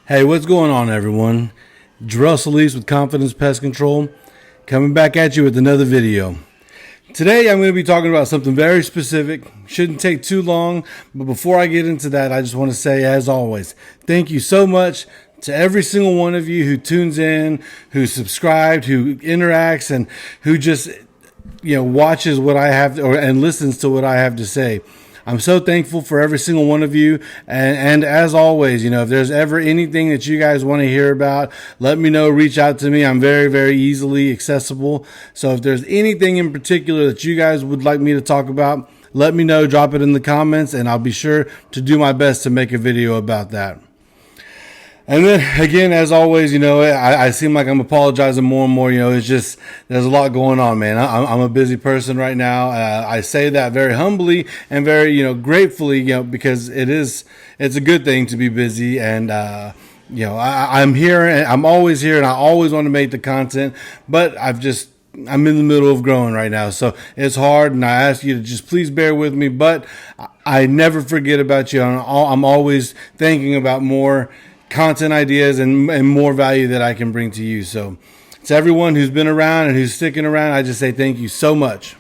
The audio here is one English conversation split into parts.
Hey, what's going on, everyone? Jorel.solis with Confidence Pest Control, coming back at you with another video. Today, I'm going to be talking about something very specific. Shouldn't take too long, but before I get into that, I just want to say, as always, thank you so much to every single one of you who tunes in, who subscribed, who interacts, and who just watches what I have and listens to what I have to say. I'm so thankful for every single one of you. And as always, if there's ever anything that you guys want to hear about, let me know, reach out to me. I'm very, very easily accessible. So if there's anything in particular that you guys would like me to talk about, let me know, drop it in the comments, and I'll be sure to do my best to make a video about that. And then again, as always, I seem like I'm apologizing more and more. It's just, there's a lot going on, man. I'm a busy person right now. I say that very humbly and very, gratefully, because it's a good thing to be busy. And, I'm here and I'm always here and I always want to make the content, but I'm in the middle of growing right now. So it's hard, and I ask you to just please bear with me, but I never forget about you. I'm always thinking about more content ideas and more value that I can bring to you. So to everyone who's been around and who's sticking around, I just say thank you so much.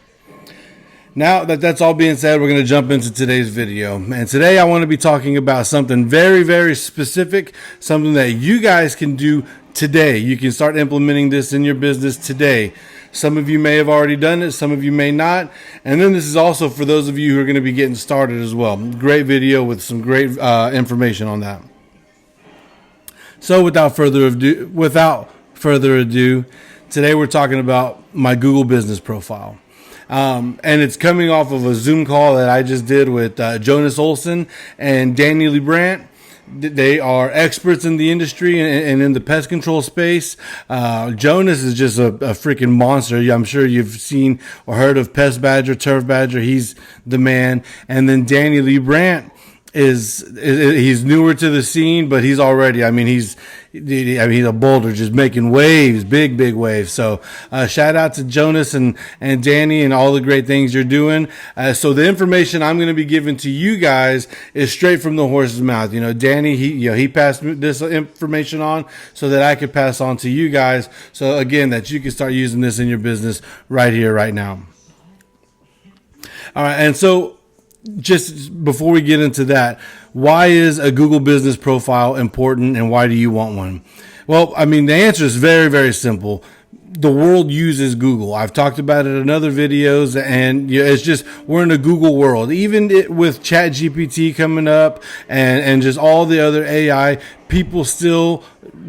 Now that that's all being said, we're going to jump into today's video. And today I want to be talking about something very, very specific, something that you guys can do today. You can start implementing this in your business today. Some of you may have already done it, some of you may not. And then this is also for those of you who are going to be getting started as well. Great video with some great information on that. So without further ado, today we're talking about my Google business profile. And it's coming off of a Zoom call that I just did with Jonas Olson and Danny Lee Brandt. They are experts in the industry and in the pest control space. Jonas is just a freaking monster. I'm sure you've seen or heard of Pest Badger, Turf Badger. He's the man. And then Danny Lee Brandt he's newer to the scene, but he's already, he's a boulder just making waves, big waves. So shout out to Jonas and Danny and all the great things you're doing. So the information I'm going to be giving to you guys is straight from the horse's mouth. Danny, he passed this information on so that I could pass on to you guys. So again, that you can start using this in your business right here, right now. All right. And so, just before we get into that, why is a Google business profile important and why do you want one? Well, the answer is very, very simple. The world uses Google. I've talked about it in other videos, and it's just, we're in a Google world. Even with ChatGPT coming up and just all the other AI, people still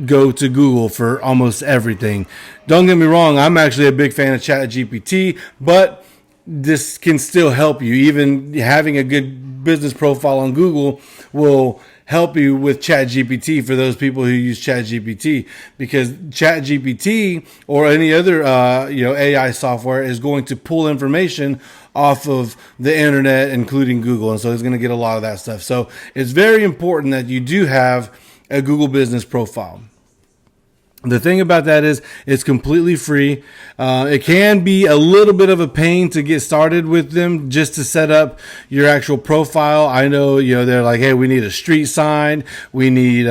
go to Google for almost everything. Don't get me wrong, I'm actually a big fan of ChatGPT, but this can still help you. Even having a good business profile on Google will help you with ChatGPT for those people who use ChatGPT, because ChatGPT or any other AI software is going to pull information off of the internet, including Google, and so it's going to get a lot of that stuff. So it's very important that you do have a Google business profile. The thing about that is it's completely free. It can be a little bit of a pain to get started with them, just to set up your actual profile. I know, they're like, hey, we need a street sign. We need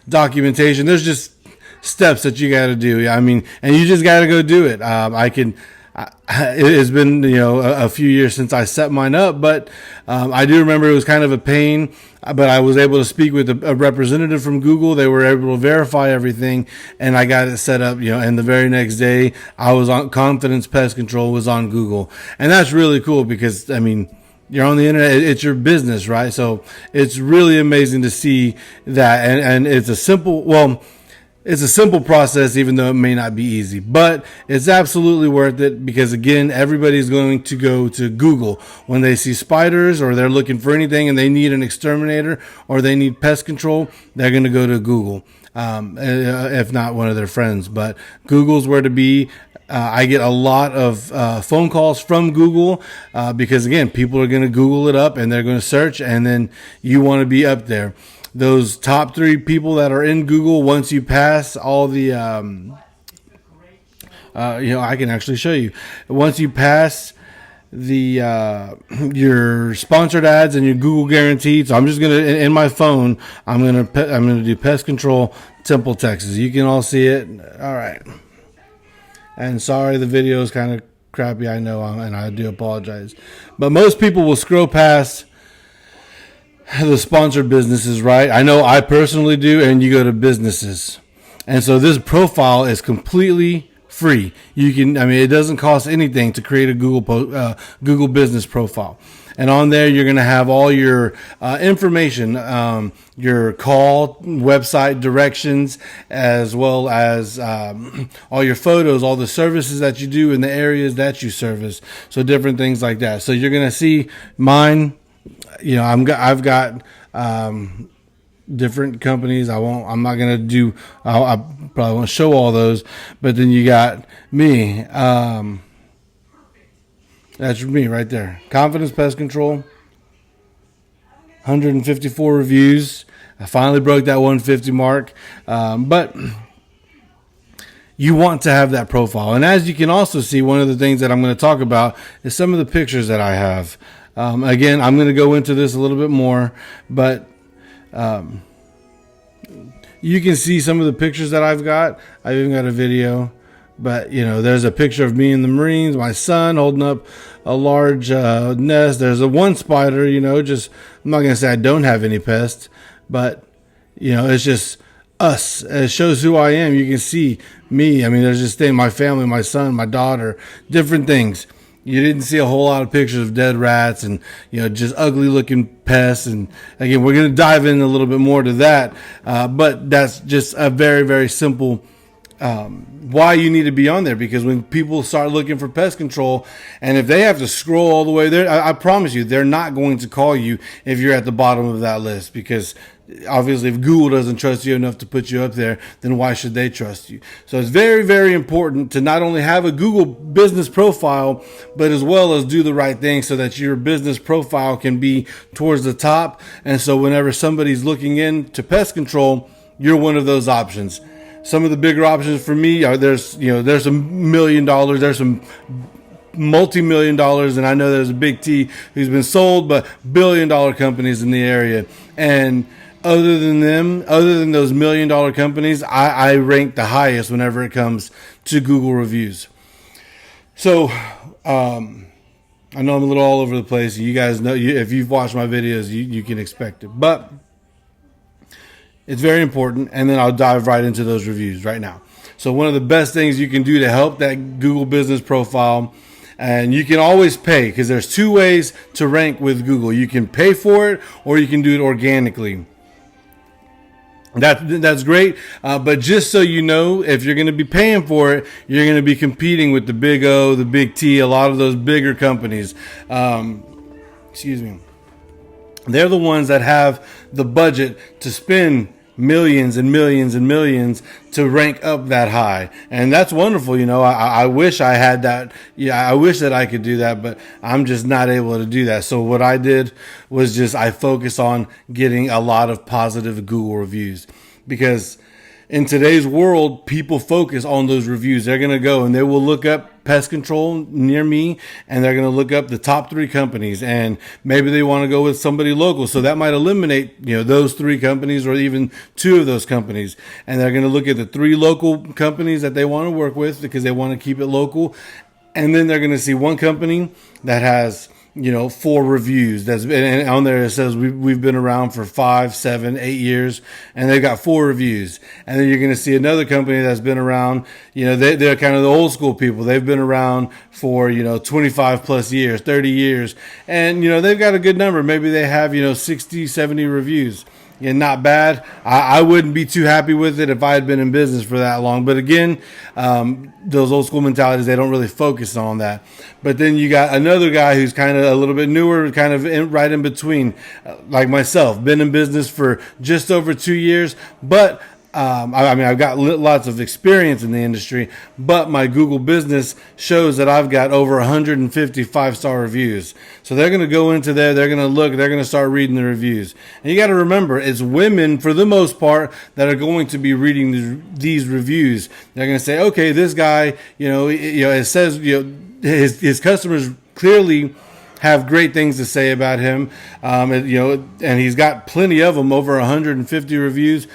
documentation. There's just steps that you got to do. And you just got to go do it. It's been, a few years since I set mine up, but I do remember it was kind of a pain, but I was able to speak with a representative from Google. They were able to verify everything, and I got it set up, and the very next day I was on Confidence Pest Control was on Google. And that's really cool because, you're on the internet, it's your business, right? So it's really amazing to see that. And it's a simple process, even though it may not be easy, but it's absolutely worth it because, again, everybody's going to go to Google when they see spiders or they're looking for anything and they need an exterminator or they need pest control. They're going to go to Google, if not one of their friends, but Google's where to be. I get a lot of phone calls from Google because, again, people are going to Google it up and they're going to search, and then you want to be up there. Those top 3 people that are in Google, once you pass all the, I can actually show you. Once you pass your sponsored ads and your Google guaranteed. So I'm just gonna in my phone. I'm gonna do pest control, Temple, Texas. You can all see it. All right. And sorry, the video is kind of crappy. I know, and I do apologize. But most people will scroll past the sponsored businesses, right? I know I personally do, and you go to businesses. And so this profile is completely free. You can, it doesn't cost anything to create a Google business profile. And on there, you're going to have all your information, your call, website directions, as well as all your photos, all the services that you do in the areas that you service. So different things like that. So you're going to see mine. I've got different companies. I'm not going to do, I probably won't show all those, but then you got me. That's me right there. Confidence Pest Control. 154 reviews. I finally broke that 150 mark. But you want to have that profile. And as you can also see, one of the things that I'm going to talk about is some of the pictures that I have. Again, I'm going to go into this a little bit more, but you can see some of the pictures that I've got. I've even got a video, but there's a picture of me in the Marines, my son holding up a large nest. There's a one spider, I'm not going to say I don't have any pests, but it's just us. It shows who I am. You can see me. There's just my family, my son, my daughter, different things. You didn't see a whole lot of pictures of dead rats and, just ugly looking pests. And again, we're going to dive in a little bit more to that. But that's just a very, very simple why you need to be on there, because when people start looking for pest control, and if they have to scroll all the way there, I promise you, they're not going to call you if you're at the bottom of that list, because obviously if Google doesn't trust you enough to put you up there, then why should they trust you? So it's very, very important to not only have a Google business profile, but as well as do the right thing so that your business profile can be towards the top. And so whenever somebody's looking into pest control, you're one of those options. Some of the bigger options for me are there's $1 million, there's some multi-million dollars, and I know there's a big T who's been sold, but billion-dollar companies in the area. And other than those $1 million companies, I rank the highest whenever it comes to Google reviews. So I know I'm a little all over the place. You guys know, if you've watched my videos, you can expect it. But it's very important, and then I'll dive right into those reviews right now. So one of the best things you can do to help that Google business profile, and you can always pay, because there's two ways to rank with Google. You can pay for it, or you can do it organically. That's great, but just so you know, if you're going to be paying for it, you're going to be competing with the Big O, the Big T, a lot of those bigger companies. Excuse me. They're the ones that have the budget to spend millions and millions and millions to rank up that high. And that's wonderful. I wish I had that. Yeah, I wish that I could do that, but I'm just not able to do that. So what I did was I focus on getting a lot of positive Google reviews, because in today's world, people focus on those reviews. They're going to go and they will look up pest control near me, and they're going to look up the top 3 companies, and maybe they want to go with somebody local. So that might eliminate, those 3 companies, or even 2 of those companies. And they're going to look at the 3 local companies that they want to work with, because they want to keep it local. And then they're going to see one company that has 4 reviews. And on there it says we've been around for 5, 7, 8 years, and they've got 4 reviews. And then you're going to see another company that's been around. They're kind of the old school people. They've been around for 25 plus years, 30 years, and they've got a good number. Maybe they have 60, 70 reviews. And not bad. I wouldn't be too happy with it if I had been in business for that long. But again, those old school mentalities, they don't really focus on that. But then you got another guy who's kind of a little bit newer, kind of right in between, like myself, been in business for just over 2 years. But I've got lots of experience in the industry, but my Google business shows that I've got over 150 5-star reviews. So they're going to go into there, they're going to look, they're going to start reading the reviews. And you got to remember, it's women for the most part that are going to be reading these reviews. They're going to say, okay, this guy, it says, his customers clearly have great things to say about him. And he's got plenty of them, over 150 reviews.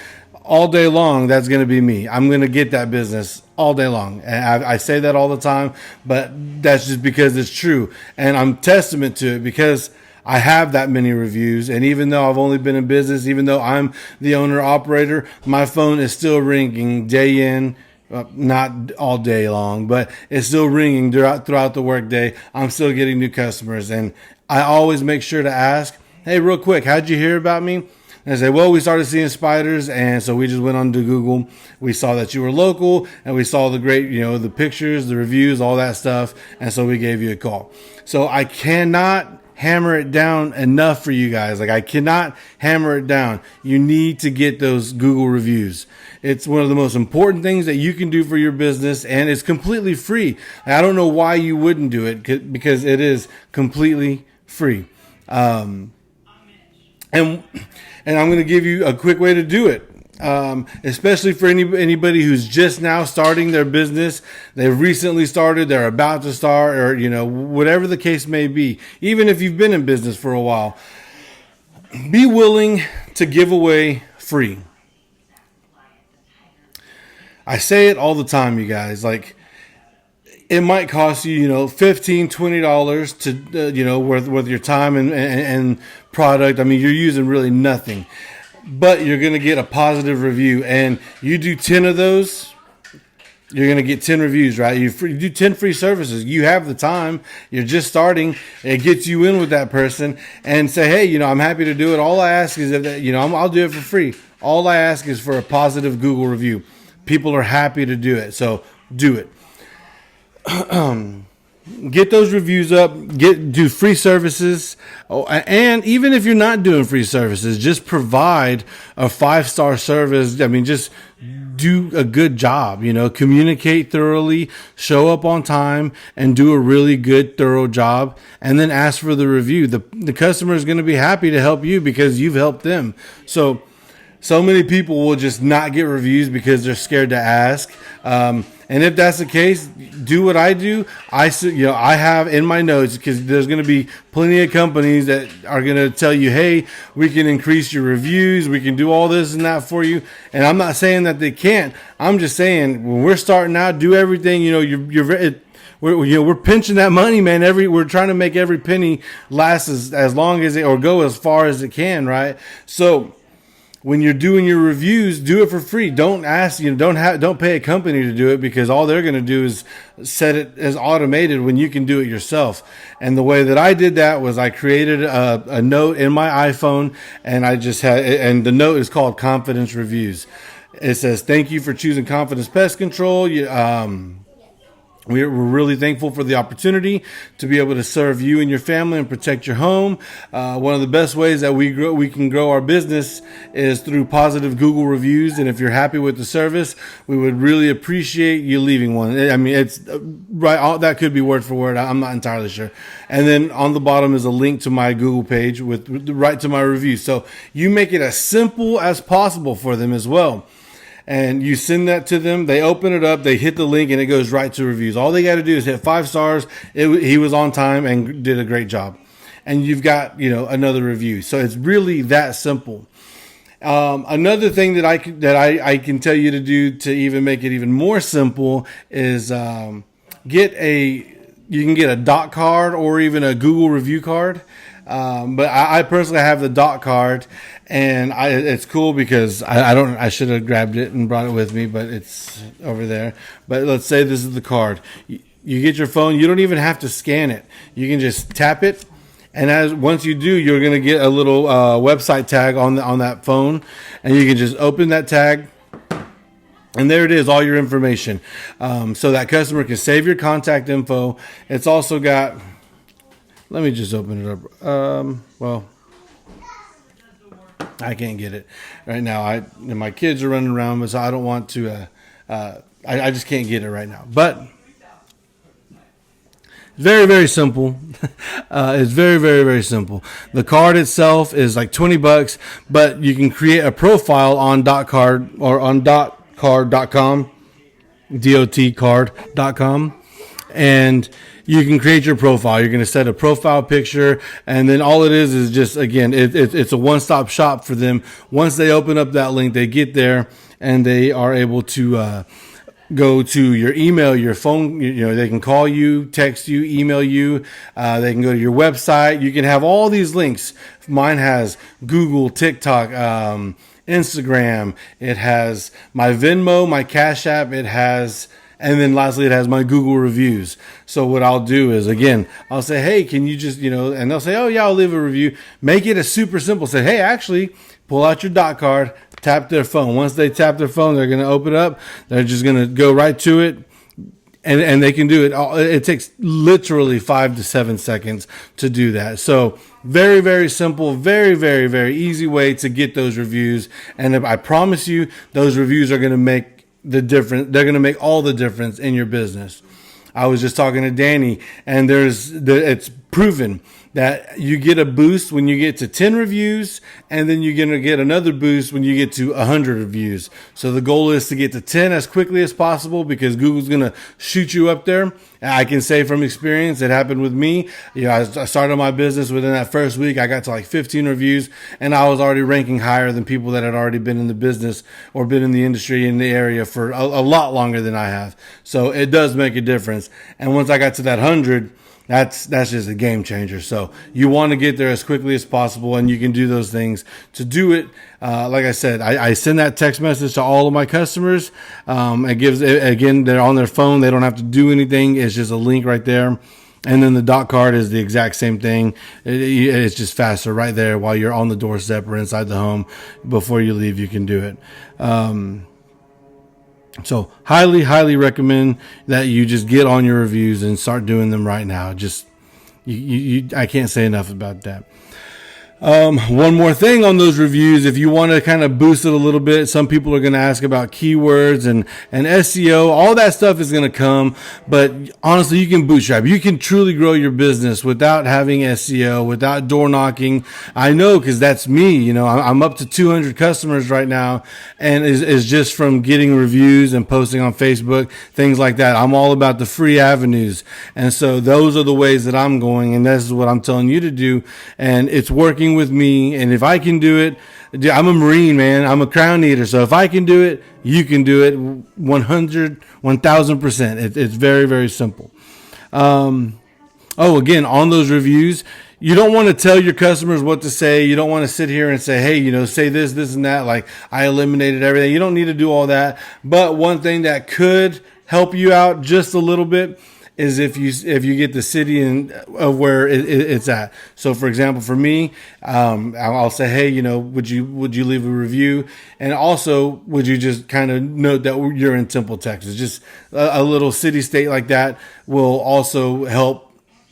All day long, that's going to be me. I'm going to get that business all day long. And I say that all the time, but that's just because it's true. And I'm testament to it because I have that many reviews. And even though I've only been in business, even though I'm the owner operator, my phone is still ringing day in, not all day long, but it's still ringing throughout the workday. I'm still getting new customers. And I always make sure to ask, hey, real quick, how'd you hear about me? And I say, well, we started seeing spiders, and so we just went on to Google. We saw that you were local, and we saw the great, the pictures, the reviews, all that stuff, and so we gave you a call. So I cannot hammer it down enough for you guys. Like, I cannot hammer it down. You need to get those Google reviews. It's one of the most important things that you can do for your business, and it's completely free. I don't know why you wouldn't do it, because it is completely free. And I'm going to give you a quick way to do it, especially for anybody who's just now starting their business. They've recently started, they're about to start, or, whatever the case may be. Even if you've been in business for a while, be willing to give away free. I say it all the time, you guys. Like, it might cost you, $15, $20 to, worth your time and product. I mean, you're using really nothing, but you're going to get a positive review. And you do 10 of those, you're going to get 10 reviews, right? You do 10 free services. You have the time. You're just starting. It gets you in with that person and say, hey, I'm happy to do it. All I ask is that, I'll do it for free. All I ask is for a positive Google review. People are happy to do it. So do it. Get those reviews up, do free services. And even if you're not doing free services, just provide a 5-star service. I mean, just do a good job, communicate thoroughly, show up on time, and do a really good, thorough job. And then ask for the review. The customer is going to be happy to help you because you've helped them. So many people will just not get reviews because they're scared to ask. And if that's the case, do what I do. I have in my notes, because there's going to be plenty of companies that are going to tell you, hey, we can increase your reviews. We can do all this and that for you. And I'm not saying that they can't. I'm just saying when we're starting out, do everything. We're pinching that money, man. We're trying to make every penny last as long as or go as far as it can, right? So when you're doing your reviews, do it for free. Don't ask, don't pay a company to do it, because all they're going to do is set it as automated when you can do it yourself. And the way that I did that was I created a note in my iPhone, and and the note is called Confidence Reviews. It says, thank you for choosing Confidence Pest Control. We're really thankful for the opportunity to be able to serve you and your family and protect your home. One of the best ways that we can grow our business is through positive Google reviews. And if you're happy with the service, we would really appreciate you leaving one. I mean, it's right. That could be word for word. I'm not entirely sure. And then on the bottom is a link to my Google page with right to my review. So you make it as simple as possible for them as well. And you send that to them. They open it up. They hit the link, and it goes right to reviews. All they got to do is hit 5 stars. He was on time and did a great job. And you've got, another review. So it's really that simple. Another thing that I can tell you to do to even make it even more simple is you can get a dot card or even a Google review card. But I personally have the dot card, and it's cool because I should have grabbed it and brought it with me, but it's over there. But let's say this is the card. You get your phone. You don't even have to scan it. You can just tap it. And once you do, you're going to get a little website tag on that phone, and you can just open that tag. And there it is, all your information. So that customer can save your contact info. It's also got, let me just open it up. I can't get it right now. My kids are running around, so I don't want to, I just can't get it right now. But very, very simple. It's very, very, very simple. The card itself is like $20, but you can create a profile on .card or on .card.com, dotcard.com, and you can create your profile. You're going to set a profile picture, and then all it is just, again, it's a one-stop shop for them. Once they open up that link, they get there, and they are able to go to your email, your phone. They can call you, text you, email you. They can go to your website. You can have all these links. Mine has Google, TikTok, Instagram. It has my Venmo, my Cash App. It has, and then lastly, it has my Google reviews. So what I'll do is, again, I'll say, hey, can you just, and they'll say, oh yeah, I'll leave a review. Make it a super simple. Say, hey, actually, pull out your dot card, tap their phone. Once they tap their phone, they're going to open it up. They're just going to go right to it. And they can do it. It takes literally 5 to 7 seconds to do that. So very, very simple, very, very, very easy way to get those reviews. And I promise you, those reviews are going to make the difference. They're going to make all the difference in your business. I was just talking to Danny, and it's proven that you get a boost when you get to 10 reviews, and then you're going to get another boost when you get to 100 reviews. So the goal is to get to 10 as quickly as possible, because Google's going to shoot you up there. And I can say from experience, it happened with me. I started my business within that first week. I got to like 15 reviews, and I was already ranking higher than people that had already been in the business or been in the industry in the area for a lot longer than I have. So it does make a difference. And once I got to that 100, that's just a game changer. So you want to get there as quickly as possible, and you can do those things to do it. Like I said, I send that text message to all of my customers. It gives, again, they're on their phone. They don't have to do anything. It's just a link right there. And then the dot card is the exact same thing. It's just faster right there while you're on the doorstep or inside the home. Before you leave, you can do it. So highly, highly recommend that you just get on your reviews and start doing them right now. Just, I can't say enough about that. One more thing on those reviews, if you want to kind of boost it a little bit, some people are going to ask about keywords and SEO. All that stuff is going to come, but honestly, you can bootstrap. You can truly grow your business without having SEO, without door knocking. I know, because that's me. I'm up to 200 customers right now, and is just from getting reviews and posting on Facebook, things like that. I'm all about the free avenues, and so those are the ways that I'm going, and this is what I'm telling you to do, and it's working with me. And if I can do it, I'm a Marine, man. I'm a crown eater. So if I can do it, you can do it 1000%. It's very, very simple. Again, on those reviews, you don't want to tell your customers what to say. You don't want to sit here and say, hey, say this, this, and that. Like, I eliminated everything. You don't need to do all that. But one thing that could help you out just a little bit is if you get the city of where it's at. So for example, for me, I'll say, hey, would you leave a review? And also, would you just kind of note that you're in Temple, Texas? Just a little city state like that will also help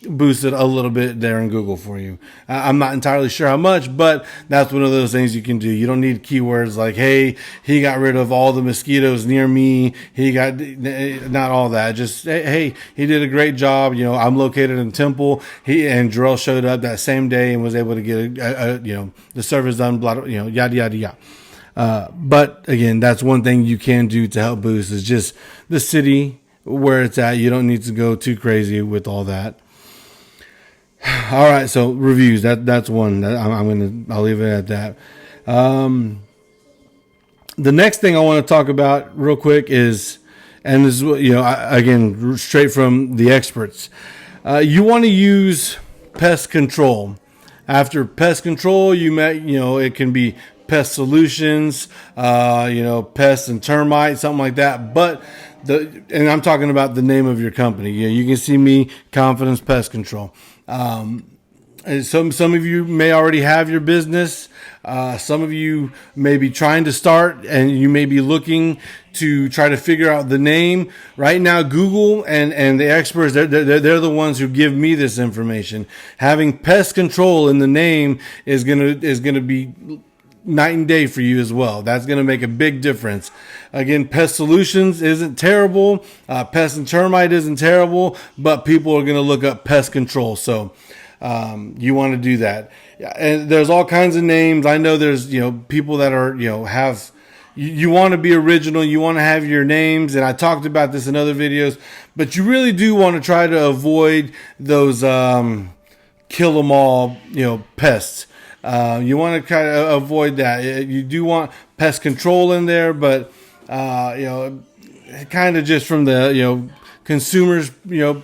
boost it a little bit there in Google for you. I'm not entirely sure how much, but that's one of those things you can do. You don't need keywords like, hey, he got rid of all the mosquitoes near me. He got, not all that. Just, hey, he did a great job. I'm located in Temple. And Jorel showed up that same day and was able to get the service done, blah, yada, yada, yada. But again, that's one thing you can do to help boost is just the city where it's at. You don't need to go too crazy with all that. All right, so reviews. That's one. I'll leave it at that. The next thing I want to talk about real quick is, and this is again straight from the experts. You want to use pest control. After pest control, it can be pest solutions, pests and termites, something like that. But and I'm talking about the name of your company. You can see me, Confidence Pest Control. Some of you may already have your business. Some of you may be trying to start, and you may be looking to try to figure out the name. Right now, Google and the experts, they're the ones who give me this information. Having pest control in the name is gonna be night and day for you as well. That's going to make a big difference. Again, Pest Solutions isn't terrible. Pest and Termite isn't terrible, but people are going to look up pest control. So you want to do that. And there's all kinds of names. I know there's, people that are, have, you want to be original. You want to have your names. And I talked about this in other videos, but you really do want to try to avoid those kill them all, pests. You want to kind of avoid that. You do want pest control in there, but kind of just from the consumers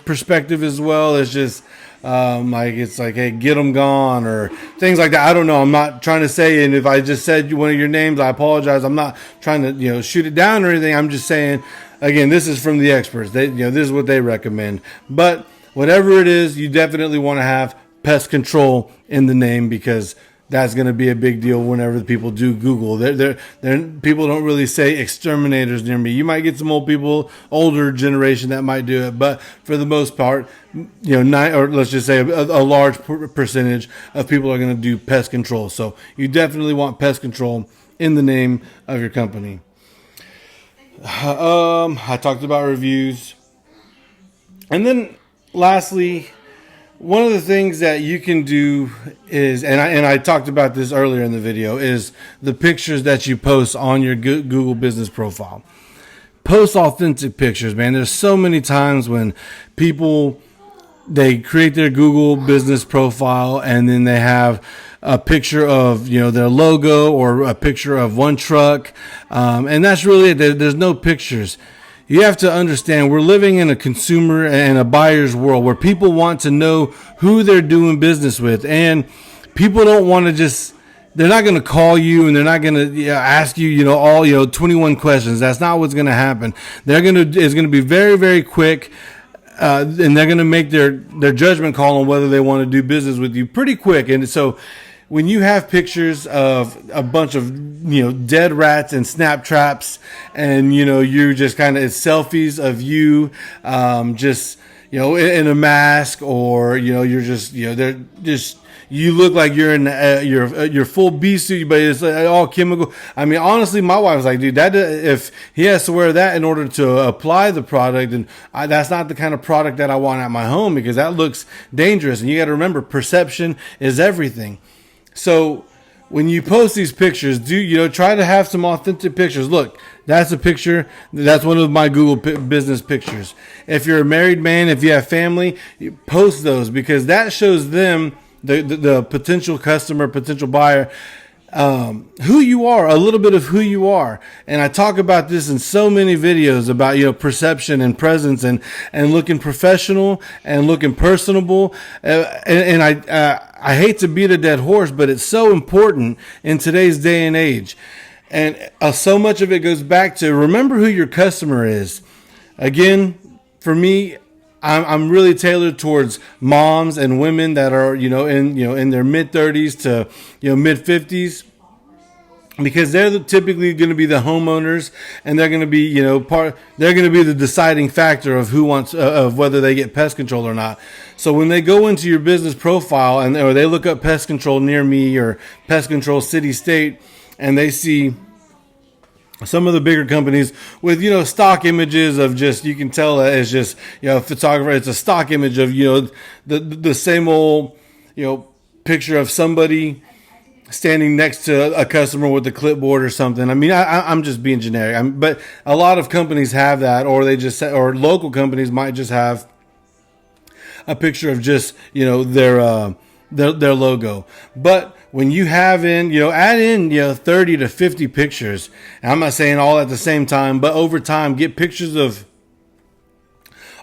perspective as well. It's just it's like, hey, get them gone or things like that. I don't know. I'm not trying to say, and if I just said one of your names, I apologize. I'm not trying to shoot it down or anything. I'm just saying, again, this is from the experts. They this is what they recommend. But whatever it is, you definitely want to have pest control in the name, because that's going to be a big deal whenever the people do Google. People don't really say exterminators near me. You might get some older generation that might do it, but for the most part, or let's just say a large percentage of people are going to do pest control. So you definitely want pest control in the name of your company. I talked about reviews, and then lastly, one of the things that you can do is, and I talked about this earlier in the video, is the pictures that you post on your Google business profile. Post authentic pictures, man. There's so many times when people, they create their Google business profile and then they have a picture of, their logo or a picture of one truck. And that's really it. There's no pictures. You have to understand, we're living in a consumer and a buyer's world where people want to know who they're doing business with. And people don't want to they're not going to call you and they're not going to ask you, all, 21 questions. That's not what's going to happen. It's going to be very, very quick. And they're going to make their judgment call on whether they want to do business with you pretty quick. And so when you have pictures of a bunch of, dead rats and snap traps, and, you're just kind of, it's selfies of you, in a mask, or, you're just, they're just, you look like you're in your full bee suit, but it's all chemical. I mean, honestly, my wife was like, dude, if he has to wear that in order to apply the product, then that's not the kind of product that I want at my home, because that looks dangerous. And you got to remember, perception is everything. So when you post these pictures, try to have some authentic pictures. Look, that's a picture. That's one of my Google business pictures. If you're a married man, if you have family, you post those, because that shows them, the potential customer, potential buyer, who you are, a little bit of who you are. And I talk about this in so many videos about, perception and presence and looking professional and looking personable. And I hate to beat a dead horse, but it's so important in today's day and age. And so much of it goes back to, remember who your customer is. Again, for me, I'm really tailored towards moms and women that are, in their mid 30s to, mid 50s, because they're typically going to be the homeowners, and they're going to be, they're going to be the deciding factor of of whether they get pest control or not. So when they go into your business profile or they look up pest control near me or pest control city state, and they see some of the bigger companies with, stock images of just, you can tell that it's just, photographer, it's a stock image of, the same old, picture of somebody standing next to a customer with a clipboard or something. I mean, I'm just being generic, but a lot of companies have that, or or local companies might just have a picture of just, their logo. But when you have add in, 30 to 50 pictures, and I'm not saying all at the same time, but over time, get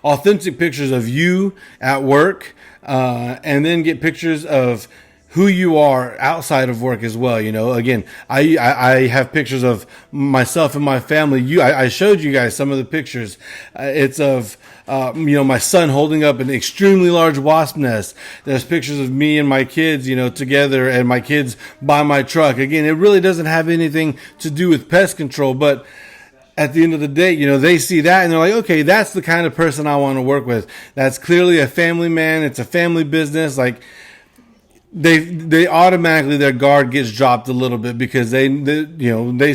authentic pictures of you at work, and then get pictures of who you are outside of work as well. Again, I have pictures of myself and my family. I showed you guys some of the pictures. It's of, my son holding up an extremely large wasp nest. There's pictures of me and my kids, together, and my kids by my truck. Again, it really doesn't have anything to do with pest control, but at the end of the day, they see that and they're like, okay, that's the kind of person I want to work with. That's clearly a family man. It's a family business. Like, they automatically, their guard gets dropped a little bit, because they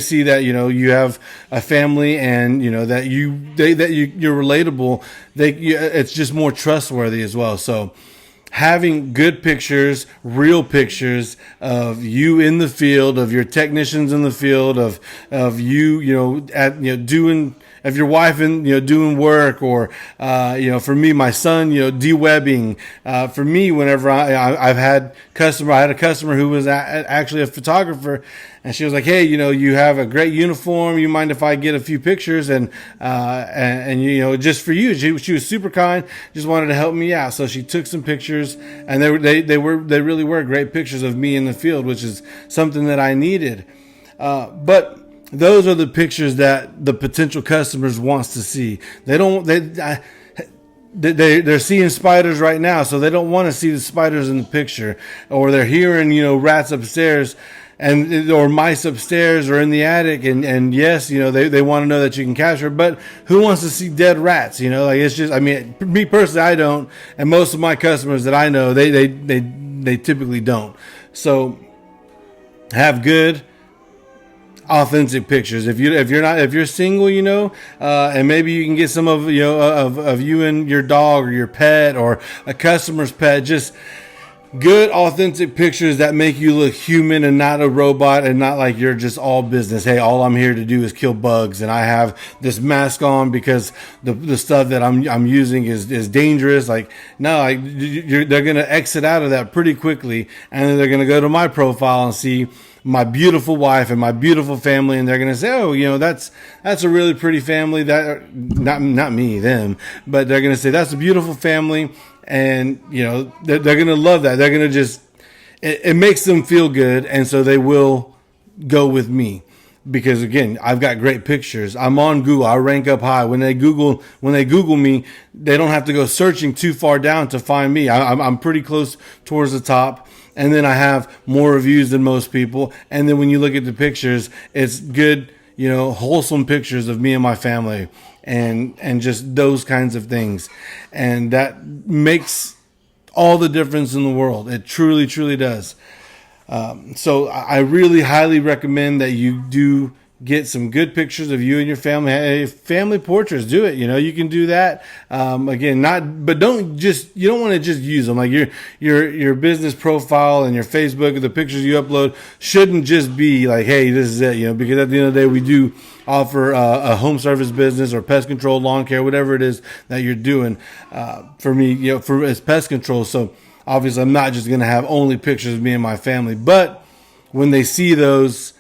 see that, you have a family, and, that you're relatable. It's just more trustworthy as well. So having good pictures, real pictures of you in the field, of your technicians in the field, of you, doing, of your wife and doing work, or for me, my son, de-webbing. For me, whenever I've had I had a customer who was actually a photographer, and she was like, "Hey, you have a great uniform. You mind if I get a few pictures?" And just for you. She was super kind. Just wanted to help me out, so she took some pictures, and they really were great pictures of me in the field, which is something that I needed. But those are the pictures that the potential customers wants to see. They're seeing spiders right now, so they don't want to see the spiders in the picture, or they're hearing rats upstairs, or mice upstairs or in the attic, and yes, they want to know that you can capture, but who wants to see dead rats? It's just, me personally, I don't, and most of my customers that I know, they typically don't. So have good, authentic pictures. If you're single, and maybe you can get some of you and your dog or your pet or a customer's pet, just good, authentic pictures that make you look human and not a robot, and not like you're just all business. Hey, all I'm here to do is kill bugs, and I have this mask on because the stuff that I'm using is dangerous. Like, no, they're gonna exit out of that pretty quickly, and then they're gonna go to my profile and see my beautiful wife and my beautiful family, and they're gonna say, "Oh, that's a really pretty family." That not me, them, but they're gonna say that's a beautiful family. And, they're going to love that. They're going to it makes them feel good. And so they will go with me because, again, I've got great pictures. I'm on Google. I rank up high. When they Google me, they don't have to go searching too far down to find me. I'm pretty close towards the top. And then I have more reviews than most people. And then when you look at the pictures, it's good, wholesome pictures of me and my family. And just those kinds of things. And that makes all the difference in the world. It truly, truly does. So I really highly recommend that you do get some good pictures of you and your family. Hey, family portraits, do it. You can do that. Again, but you don't want to just use them. Like your business profile and your Facebook, the pictures you upload shouldn't just be like, hey, this is it, because at the end of the day, we do offer a home service business or pest control, lawn care, whatever it is that you're doing. For me, it's pest control. So obviously I'm not just going to have only pictures of me and my family, but when they see those,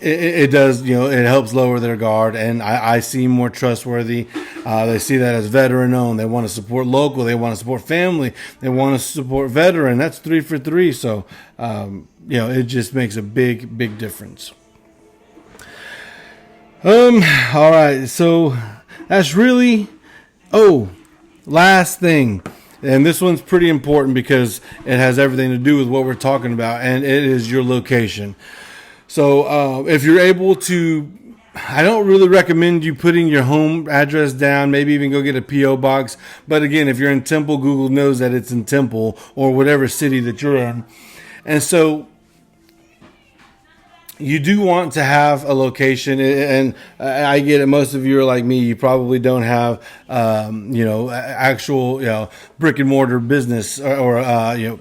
it does, it helps lower their guard, and I seem more trustworthy. They see that as veteran owned. They want to support local. They want to support family. They want to support veteran. That's 3 for 3. So, it just makes a big, big difference. All right. So that's really, last thing. And this one's pretty important because it has everything to do with what we're talking about, and it is your location. So if you're able to, I don't really recommend you putting your home address down, maybe even go get a P.O. box. But again, if you're in Temple, Google knows that it's in Temple or whatever city that you're in. And so you do want to have a location, and I get it. Most of you are like me. You probably don't have, actual, brick and mortar business or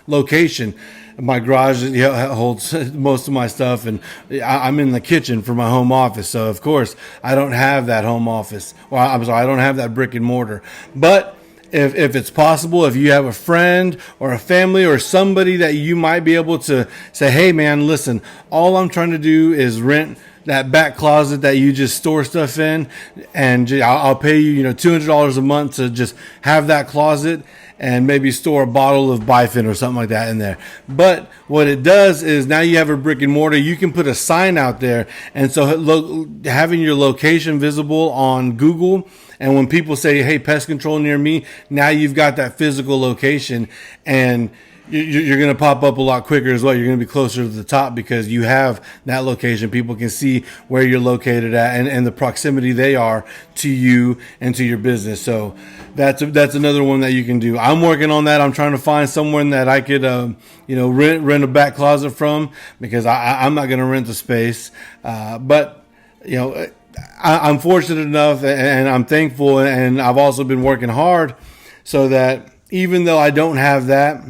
location. My garage holds most of my stuff, and I'm in the kitchen for my home office. So, of course, I don't have that home office. Well, I'm sorry, I don't have that brick and mortar. But if it's possible, if you have a friend or a family or somebody that you might be able to say, hey, man, listen, all I'm trying to do is rent that back closet that you just store stuff in, and I'll pay you, $200 a month to just have that closet and maybe store a bottle of Bifin or something like that in there. But what it does is now you have a brick and mortar. You can put a sign out there, and so having your location visible on Google, and when people say, hey, pest control near me, now you've got that physical location, and you're going to pop up a lot quicker as well. You're going to be closer to the top because you have that location. People can see where you're located at and the proximity they are to you and to your business. So that's another one that you can do. I'm working on that. I'm trying to find someone that I could, rent a back closet from, because I'm not going to rent the space. But I'm fortunate enough, and I'm thankful, and I've also been working hard so that even though I don't have that,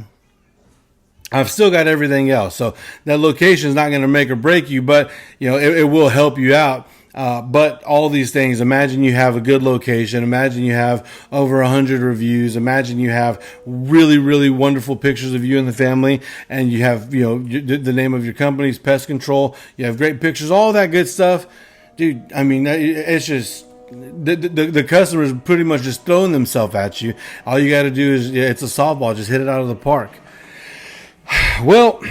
I've still got everything else. So that location is not going to make or break you, but it will help you out. But all these things, imagine you have a good location. Imagine you have over 100 reviews. Imagine you have really, really wonderful pictures of you and the family, and you have, the name of your company's Pest Control. You have great pictures, all that good stuff. Dude, I mean, it's just, the customers pretty much just throwing themselves at you. All you got to do is, it's a softball, just hit it out of the park. Well,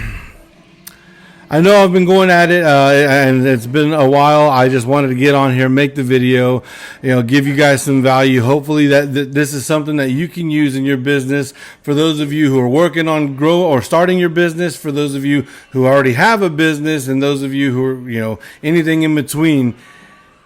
I know I've been going at it, and it's been a while. I just wanted to get on here, make the video, give you guys some value. Hopefully that this is something that you can use in your business. For those of you who are working on grow or starting your business, for those of you who already have a business, and those of you who are, anything in between,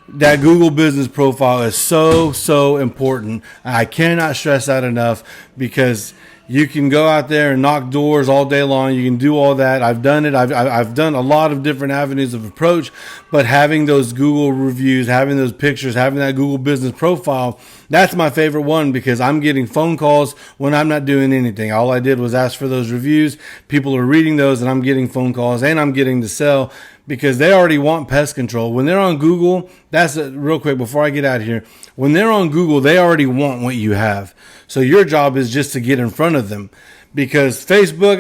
that Google business profile is so important. I cannot stress that enough, because you can go out there and knock doors all day long. You can do all that. I've done it. I've done a lot of different avenues of approach, but having those Google reviews, having those pictures, having that Google business profile, that's my favorite one, because I'm getting phone calls when I'm not doing anything. All I did was ask for those reviews. People are reading those, and I'm getting phone calls, and I'm getting to sell, because they already want pest control. When they're on Google, real quick before I get out of here, when they're on Google, they already want what you have. So your job is just to get in front of them, because Facebook,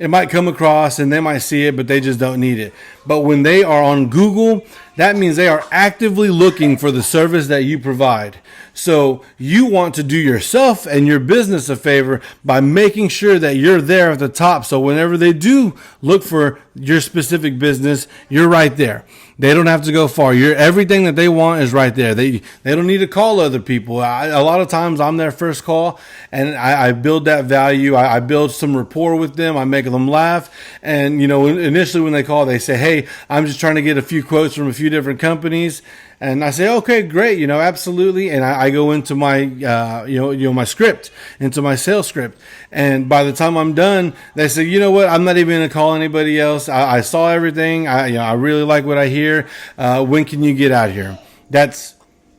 it might come across and they might see it, but they just don't need it. But when they are on Google, that means they are actively looking for the service that you provide. So you want to do yourself and your business a favor by making sure that you're there at the top. So whenever they do look for your specific business, you're right there. They don't have to go far. Everything that they want is right there. They don't need to call other people. A lot of times I'm their first call, and I build that value. I build some rapport with them. I make them laugh. And, initially when they call, they say, hey, I'm just trying to get a few quotes from a few different companies. And I say, okay, great, absolutely. And I go into my, my script, into my sales script. And by the time I'm done, they say, you know what, I'm not even going to call anybody else. I saw everything. I really like what I hear. When can you get out here? That's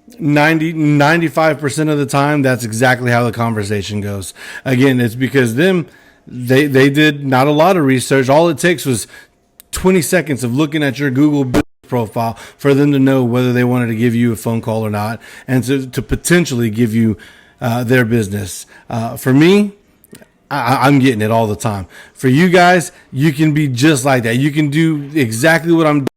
95% of the time. That's exactly how the conversation goes. Again, it's because they did not a lot of research. All it takes was 20 seconds of looking at your Google business profile for them to know whether they wanted to give you a phone call or not, and to potentially give you their business. For me, I'm getting it all the time. For you guys, you can be just like that. You can do exactly what I'm doing.